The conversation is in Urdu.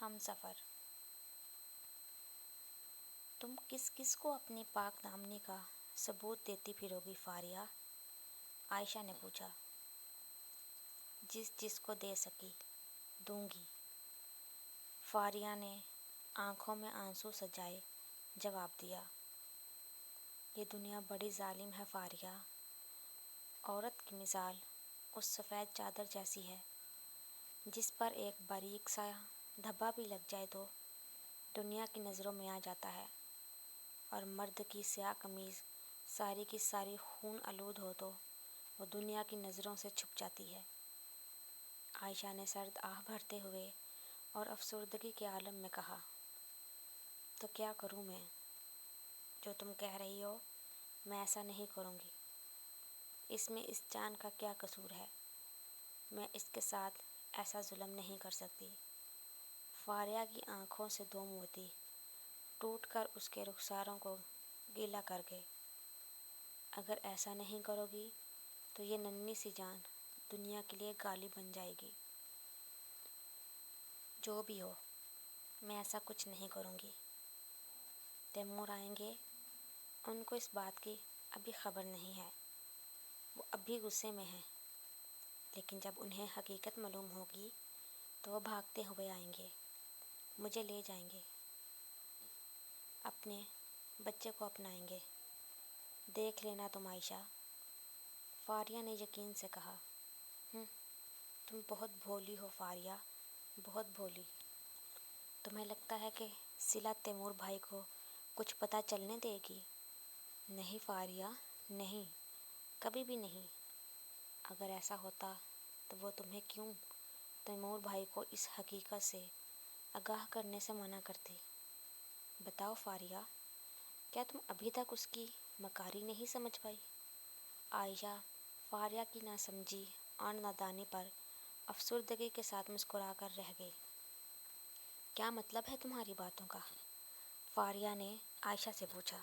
ہم سفر۔ تم کس کس کو اپنی پاک دامنی کا ثبوت دیتی پھرو گی فاریہ؟ عائشہ نے پوچھا۔ جس جس کو دے سکی دوں گی، فاریہ نے آنکھوں میں آنسو سجائے جواب دیا۔ یہ دنیا بڑی ظالم ہے فاریہ۔ عورت کی مثال اس سفید چادر جیسی ہے جس پر ایک باریک سا دھبا بھی لگ جائے تو دنیا کی نظروں میں آ جاتا ہے، اور مرد کی سیاہ قمیض ساری کی ساری خون آلود ہو تو وہ دنیا کی نظروں سے چھپ جاتی ہے۔ عائشہ نے سرد آہ بھرتے ہوئے اور افسردگی کے عالم میں کہا، تو کیا کروں میں؟ جو تم کہہ رہی ہو میں ایسا نہیں کروں گی۔ اس میں اس جان کا کیا قصور ہے؟ میں اس کے ساتھ ایسا ظلم نہیں کر سکتی۔ فاریہ کی آنکھوں سے دو موتی ٹوٹ کر اس کے رخساروں کو گیلا کر گئے۔ اگر ایسا نہیں کرو گی تو یہ ننھی سی جان دنیا کے لیے گالی بن جائے گی۔ جو بھی ہو میں ایسا کچھ نہیں کروں گی۔ تیمور آئیں گے، ان کو اس بات کی ابھی خبر نہیں ہے، وہ ابھی غصے میں ہیں، لیکن جب انہیں حقیقت معلوم ہوگی تو وہ بھاگتے ہوئے آئیں گے، مجھے لے جائیں گے، اپنے بچے کو اپنائیں گے۔ دیکھ لینا تم عائشہ، فاریہ نے یقین سے کہا۔ تم بہت بھولی ہو فاریہ، بہت بھولی۔ تمہیں لگتا ہے کہ صلہ تیمور بھائی کو کچھ پتہ چلنے دے گی؟ نہیں فاریہ، نہیں، کبھی بھی نہیں۔ اگر ایسا ہوتا تو وہ تمہیں کیوں تیمور بھائی کو اس حقیقت سے آگاہ کرنے سے منع کرتی؟ بتاؤ فاریہ، کیا تم ابھی تک اس کی مکاری نہیں سمجھ پائی؟ عائشہ فاریہ کی ناسمجھی اور نادانی پر افسردگی کے ساتھ مسکرا کر رہ گئی۔ کیا مطلب ہے تمہاری باتوں کا؟ فاریہ نے عائشہ سے پوچھا۔